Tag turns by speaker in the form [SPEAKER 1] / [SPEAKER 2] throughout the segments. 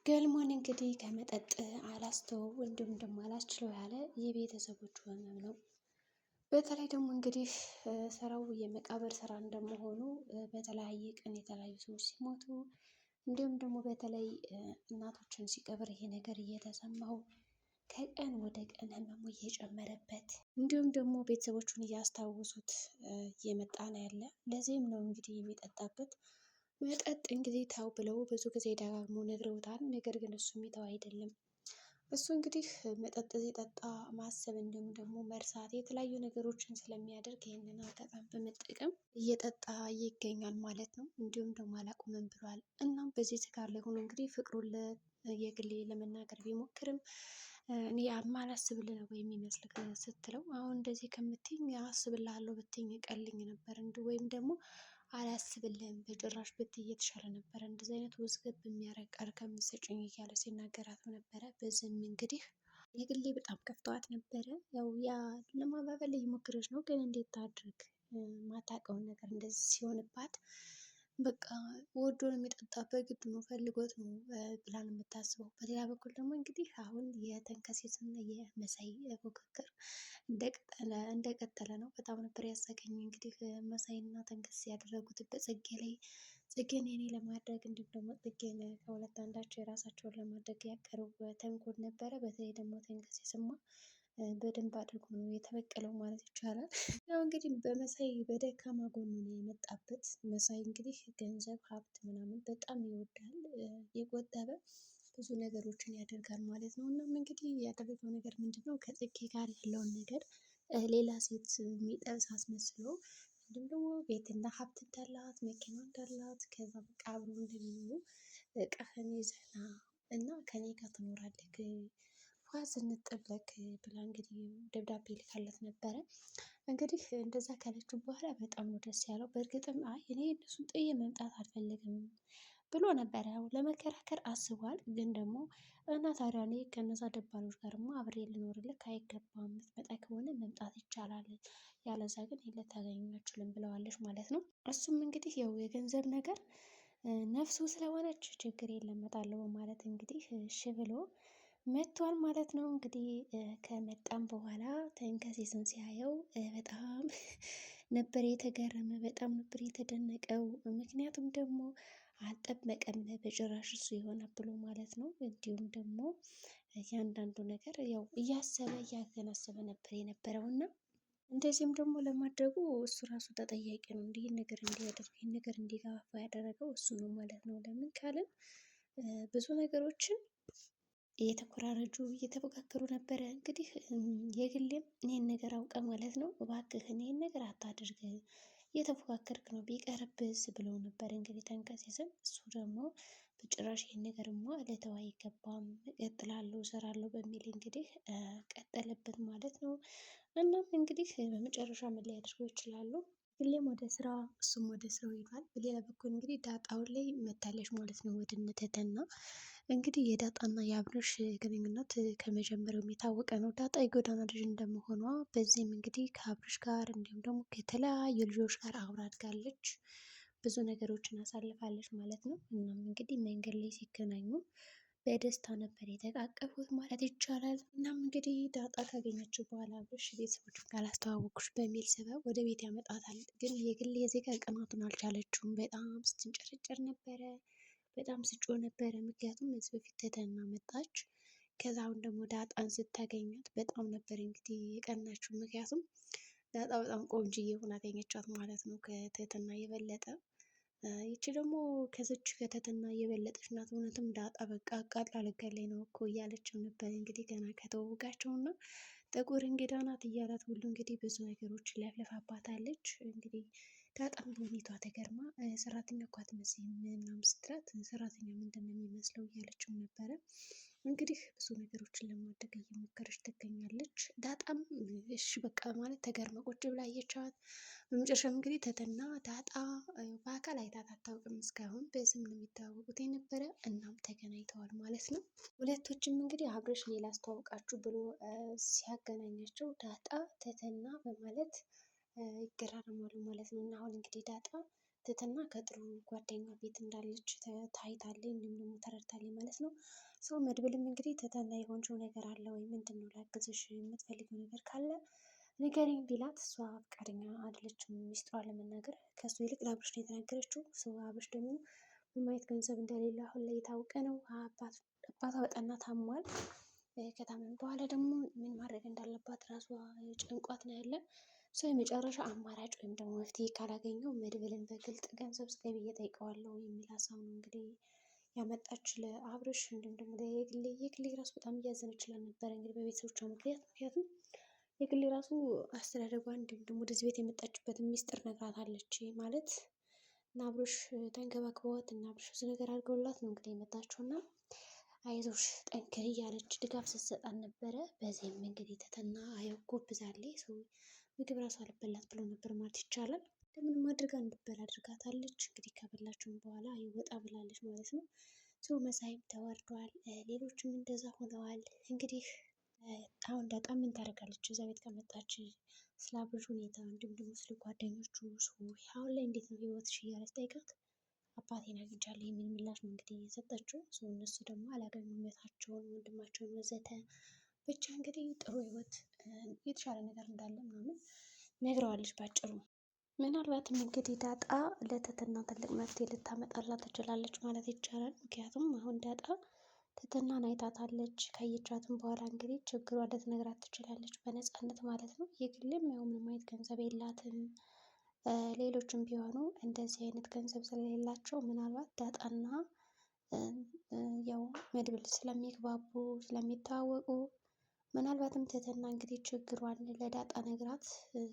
[SPEAKER 1] ገልሞን እንግዲህ ከመጠጥ አላስተወው እንዲሁም ደግሞ አላስችለው ያለ የቤተሰቦቹ ህመም ነው። በተለይ ደግሞ እንግዲህ ስራው የመቃብር ስራ እንደመሆኑ በተለያየ ቀን የተለያዩ ሰዎች ሲሞቱ እንዲሁም ደግሞ በተለይ እናቶችን ሲቀብር ይሄ ነገር እየተሰማው ከቀን ወደ ቀን ህመሙ እየጨመረበት እንዲሁም ደግሞ ቤተሰቦቹን እያስታወሱት እየመጣ ነው ያለ። ለዚህም ነው እንግዲህ የሚጠጣበት መጠጥ እንግዲህ ተው ብለው ብዙ ጊዜ ደጋግሞ ነግረውታል። ነገር ግን እሱ የሚተው አይደለም። እሱ እንግዲህ መጠጥ ሲጠጣ ማሰብ እንዲሁም ደግሞ መርሳት የተለያዩ ነገሮችን ስለሚያደርግ ይህንን አጋጣሚ በመጠቀም እየጠጣ ይገኛል ማለት ነው። እንዲሁም ደግሞ አላቁምም ብሏል። እናም በዚህ ስካር ላይ ሆኖ እንግዲህ ፍቅሩን የግሌ ለመናገር ቢሞክርም እኔ አማላስብልህ ነው የሚመስልህ ስትለው አሁን እንደዚህ ከምትይኝ አስብልሃለሁ ብትይኝ ቀልኝ ነበር ወይም ደግሞ አላስብልህም በጭራሽ ብትይ የተሻለ ነበረ፣ እንደዚህ አይነት ውዝግብ የሚያደርግ ቃል ከምትሰጪኝ እያለ ሲናገራት ነበረ። በዚህም እንግዲህ የግሌ በጣም ከፍተዋት ነበረ። ያው ያ ለማባበል እየሞከረች ነው፣ ግን እንዴት ታድርግ ማታውቀውን ነገር እንደዚህ ሲሆንባት በቃ ወዶ ነው የሚጠጣ በግድ ነው ፈልጎት ነው ብላ ነው የምታስበው። በሌላ በኩል ደግሞ እንግዲህ አሁን የተንከሴትና የመሳይ ፉክክር እንደቀጠለ ነው። በጣም ነበር ያሳቀኝ እንግዲህ መሳይና ተንከስ ያደረጉት በጽጌ ላይ ጽጌን የኔ ለማድረግ እንዲሁም ደግሞ ጽጌን ከሁለት አንዳቸው የራሳቸውን ለማድረግ ያቀረቡ ተንኮል ነበረ። በተለይ ደግሞ ተንከሴስማ በደንብ አድርጎ ነው የተበቀለው ማለት ይቻላል። ያው እንግዲህ በመሳይ በደካማ ጎኑ ነው የመጣበት። መሳይ እንግዲህ ገንዘብ ሀብት ምናምን በጣም ይወዳል። የቆጠበ ብዙ ነገሮችን ያደርጋል ማለት ነው። እናም እንግዲህ ያደረገው ነገር ምንድን ነው? ከጽጌ ጋር ያለውን ነገር ሌላ ሴት የሚጠብስ አስመስሎ እንዲሁም ደግሞ ቤትና ሀብት እንዳላት መኪና እንዳላት ከዛ በቃ አብሮ እንደሚኖሩ ቀፈን ይዘና እና ከኔ ጋር ትኖራለህ ኳስ እንጠብለክ ብላ እንግዲህ ደብዳቤ ልካለት ነበረ። እንግዲህ እንደዛ ካለችው በኋላ በጣም ነው ደስ ያለው። በእርግጥም አይ እኔ እነሱን ጥዬ መምጣት አልፈልግም ብሎ ነበረ። ያው ለመከራከር አስቧል። ግን ደግሞ እና ታዲያ እኔ ከነዛ ደባሎች ጋርማ አብሬ ልኖርልክ አይገባም፣ የምትመጣ ከሆነ መምጣት ይቻላል፣ ያለዛ ግን ልታገኙ አትችልም ብለዋለች ማለት ነው። እሱም እንግዲህ ያው የገንዘብ ነገር ነፍሱ ስለሆነች ችግር የለም እመጣለሁ ማለት እንግዲህ እሺ ብሎ መጥቷል ማለት ነው። እንግዲህ ከመጣም በኋላ ተንከሴስን ሲያየው በጣም ነበር የተገረመ፣ በጣም ነበር የተደነቀው። ምክንያቱም ደግሞ አልጠበቀም በጭራሽ እሱ ይሆናል ብሎ ማለት ነው። እንዲሁም ደግሞ እያንዳንዱ ነገር ያው እያሰበ እያገናዘበ ነበር የነበረው እና እንደዚህም ደግሞ ለማድረጉ እሱ ራሱ ተጠያቂ ነው። ይህን ነገር እንዲያደርግ ይህን ነገር እንዲገፋፋ ያደረገው እሱ ነው ማለት ነው። ለምን ካልን ብዙ ነገሮችን እየተኮራረጁ እየተፎካከሩ ነበረ። እንግዲህ የግሌም ይህን ነገር አውቀ ማለት ነው እባክህን ይህን ነገር አታድርግ እየተፎካከርክ ነው ቢቀርብስ ብለው ነበር እንግዲህ ተንከሴስን። እሱ ደግሞ በጭራሽ ይህን ነገርማ ልተው አይገባም እቀጥላለሁ እሰራለሁ በሚል እንግዲህ ቀጠለበት ማለት ነው። እናም እንግዲህ በመጨረሻ ምን ሊያደርገው ይችላሉ? ሁሌም ወደ ስራ እሱም ወደ ስራው ይሄዳል። በሌላ በኩል እንግዲህ ዳጣውን ላይ መታለች ማለት ነው ወደ እነ ትሁትና። እንግዲህ የዳጣና የአብርሽ ግንኙነት ከመጀመሪያውም የታወቀ ነው። ዳጣ የጎዳና ልጅ እንደመሆኗ በዚህም እንግዲህ ከአብርሽ ጋር እንዲሁም ደግሞ ከተለያዩ ልጆች ጋር አብራ አድጋለች። ብዙ ነገሮችን አሳልፋለች ማለት ነው። እናም እንግዲህ መንገድ ላይ ሲገናኙ በደስታ ነበር የተቃቀፉት ማለት ይቻላል። እናም እንግዲህ ዳጣ ካገኘችው በኋላ አብርሽ ቤተሰቦቹን ካላስተዋወቅኩሽ በሚል ሰበብ ወደ ቤት ያመጣታል። ግን የግል የዜጋ ቅናቱን አልቻለችውም። በጣም ስትንጨረጨር ነበረ፣ በጣም ስጮህ ነበረ። ምክንያቱም እዚህ በፊት ትህትና መጣች። ከዛ አሁን ደግሞ ዳጣን ስታገኛት በጣም ነበር እንግዲህ የቀናችው። ምክንያቱም ዳጣ በጣም ቆንጅዬ ሆና አገኘቻት ማለት ነው ከትህትና የበለጠ። ይቺ ደግሞ ከዚች ከትህትና የበለጠች ናት። እውነትም ዳጣ በቃ አቃጥላ ልትገለኝ ነው እኮ እያለችው ነበር እንግዲህ ገና ከተዋወቃቸው እና ጥቁር እንግዳ ናት እያላት ሁሉ እንግዲህ ብዙ ነገሮች ለፍልፋባታለች። እንግዲህ ዳጣም በሁኔቷ ተገርማ ሰራተኛ እኮ አትመስይም ምናምን ስትላት ሰራተኛ ምንድን ነው የሚመስለው እያለችው ነበረ። እንግዲህ ብዙ ነገሮችን ለማድረግ እየሞከረች ትገኛለች። ዳጣም እሺ በቃ ማለት ተገርማ ቁጭ ብላ አየቻት። በመጨረሻም እንግዲህ ትህትና ዳጣ በአካል አይታት አታውቅም እስካሁን፣ በስም ነው የሚተዋወቁት የነበረ። እናም ተገናኝተዋል ማለት ነው። ሁለቶችም እንግዲህ አብርሽ ሌላ አስተዋውቃችሁ ብሎ ሲያገናኛቸው ዳጣ ትህትና በማለት ይገራረማሉ ማለት ነው። እና አሁን እንግዲህ ዳጣ ትትና ከጥሩ ጓደኛ ቤት እንዳለች ታይታለች፣ እንዲሁም ደግሞ ተረድታለች ማለት ነው። ሰው መድብልም እንግዲህ ትትና የሆንሽው ነገር አለ ወይ? ምንድን ነው ላግዝሽ? የምትፈልጊው ነገር ካለ ንገሪኝ ቢላት እሷ ፈቃደኛ አይደለችም ሚስጥሯን ለመናገር። ከሱ ይልቅ ለአብርሽ ነው የተናገረችው። ሰው አብርሽ ደግሞ ምንም አይነት ገንዘብ እንደሌለ አሁን ላይ የታወቀ ነው። አባቷ በጠና ታሟል። ከታመመ በኋላ ደግሞ ምን ማድረግ እንዳለባት ራሷ ጭንቋት ነው ያለ። ሰው የመጨረሻ አማራጭ ወይም ደግሞ መፍትሄ ካላገኘው መድብልን በግልጥ ገንዘብ ስጠኝ ብዬ እጠይቀዋለሁ የሚል ሀሳብ ነው እንግዲህ ያመጣች ለአብርሽ። እንዲሁም ደግሞ የግሌ ራሱ በጣም እያዘነች ነበረ እንግዲህ በቤተሰቦቿ ምክንያት። ምክንያቱም የግሌ ራሱ አስተዳደጓን እንዲሁም ደግሞ ወደዚህ ቤት የመጣችበትን ሚስጥር ነግራታለች ማለት እና አብርሽ ተንከባክበዋት እና አብርሽ ብዙ ነገር አድርገውላት ነው እንግዲህ የመጣችው እና አይዞሽ ጠንክሪ እያለች ድጋፍ ስትሰጣን ነበረ። በዚህም እንግዲህ ትትና ጎብዛለች። ሰው ምግብ ራሱ አልበላት ብሎ ነበር ማለት ይቻላል። እንደምንም አድርጋ እንድትበላ አድርጋታለች። እንግዲህ ከበላችሁም በኋላ ይወጣ ብላለች ማለት ነው። ሰው መሳይም ተወርዷል። ሌሎችም እንደዛ ሆነዋል እንግዲህ አሁን ዳጣ ምን ታደርጋለች? እዛ ቤት ከመጣች ስለ አብርሽ ሁኔታ እንዲሁም ደግሞ ስለ ጓደኞቹ አሁን ላይ እንዴት ነው ህይወትሽ እያለች ጠይቃት አባቴን አግኝቻለሁ የሚል ምላሽ ነው እንግዲህ የሰጠችው። እነሱ ደግሞ አላገኙነታቸውን ወንድማቸውን ወዘተ ብቻ እንግዲህ ጥሩ ህይወት የተሻለ ነገር እንዳለ ምናምን ነግረዋለች ባጭሩ። ምናልባትም እንግዲህ ዳጣ ለትትና ትልቅ መፍትሄ ልታመጣላት ትችላለች ማለት ይቻላል። ምክንያቱም አሁን ዳጣ ትትናን አይታታለች። ካየቻትም በኋላ እንግዲህ ችግሯ ልትነግራት ትችላለች በነፃነት ማለት ነው። የግልም ያው ምንም አይነት ገንዘብ የላትም። ሌሎችም ቢሆኑ እንደዚህ አይነት ገንዘብ ስለሌላቸው ምናልባት ዳጣና ያው መድብል ስለሚግባቡ ስለሚተዋወቁ ምናልባትም ትህትና እንግዲህ ችግሯን ለዳጣ ነግራት፣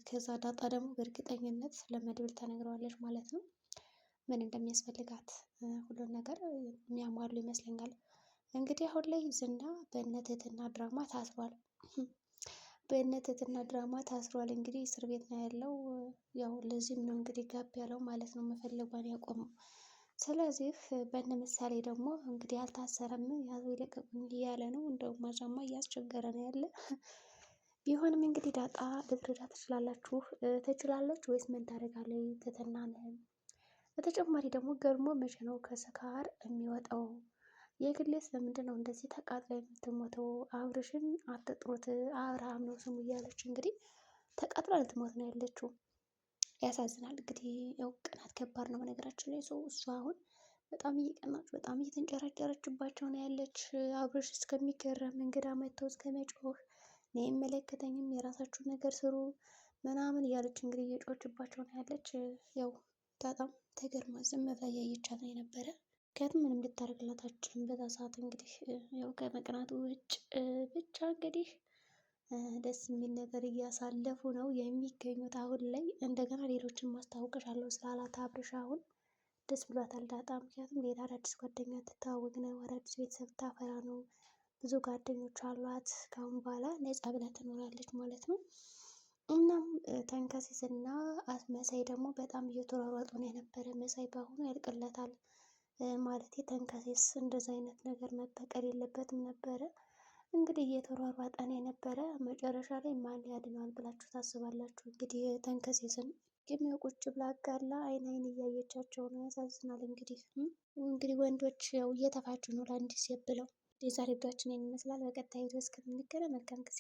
[SPEAKER 1] ከዛ ዳጣ ደግሞ በእርግጠኝነት ለመድብል ተነግረዋለች ማለት ነው። ምን እንደሚያስፈልጋት ሁሉን ነገር የሚያሟሉ ይመስለኛል። እንግዲህ አሁን ላይ ዝና በእነ ትህትና ድራማ ታስሯል። በእነ ትህትና ድራማ ታስሯል። እንግዲህ እስር ቤት ነው ያለው። ያው ለዚህም ነው እንግዲህ ጋብ ያለው ማለት ነው፣ መፈለጓን ያቆመው። ስለዚህ በእነ ምሳሌ ደግሞ እንግዲህ አልታሰረም፣ ያዙ ይለቀቁኝ እያለ ነው። እንደውም ማዛማ እያስቸገረ ነው ያለ። ቢሆንም እንግዲህ ዳጣ ልትረዳ ትችላለች ወይስ ምን ታደርጋለች? ትህትናን በተጨማሪ ደግሞ ገርሞ መቼ ነው ከስካር የሚወጣው? የግሌስ ለምንድን ነው እንደዚህ ተቃጥላ የምትሞተው? አብርሽን አትጥሩት አብርሃም ነው ስሙ እያለች እንግዲህ ተቃጥላ ልትሞት ነው ያለችው። ያሳዝናል። እንግዲህ ያው ቅናት ከባድ ነው በነገራችን ላይ። ሰው እሷ አሁን በጣም እየቀናች በጣም እየተንጨራጨረችባቸው ነው ያለች። አብርሽ እስከሚገረም እንግዳ መጥተው እስከ መጮህ እኔ አይመለከተኝም የራሳችሁን ነገር ስሩ ምናምን እያለች እንግዲህ እየጮችባቸው ነው ያለች። ያው በጣም ተገርማ ዝም ብላ እያየቻት ነው የነበረ። ምክንያቱም ምንም ልታደርግላት አትችልም በዛ ሰዓት። እንግዲህ ያው ከመቅናቱ ውጭ ብቻ እንግዲህ ደስ የሚል ነገር እያሳለፉ ነው የሚገኙት አሁን ላይ። እንደገና ሌሎችን ማስታወቅሻለሁ ስላላት አብርሽ አሁን ደስ ብሏታል ዳጣ። ምክንያቱም ሌላ አዳዲስ ጓደኛ ትተዋወቅ ነው፣ አዳዲስ ቤተሰብ ታፈራ ነው፣ ብዙ ጓደኞች አሏት። ከአሁን በኋላ ነፃ ብላ ትኖራለች ማለት ነው። እናም ተንከሲስ እና መሳይ ደግሞ በጣም እየተሯሯጡ ነው የነበረ። መሳይ በአሁኑ ያልቅለታል ማለት ተንከሲስ እንደዚ አይነት ነገር መበቀል የለበትም ነበረ። እንግዲህ እየተሯሯጠ ነው የነበረ። መጨረሻ ላይ ማን ያድነዋል ብላችሁ ታስባላችሁ? እንግዲህ ተንከሲስን ግን ቁጭ ብላ አጋላ አይን አይን እያየቻቸው ነው። ያሳዝናል። እንግዲህ ወንዶች ያው እየተፋጁ ነው ለአንድ ሴት ብለው። የዛሬ ቪዲዮአችን ይመስላል። በቀጣይ ቪዲዮ እስከምንገናኝ መልካም ጊዜ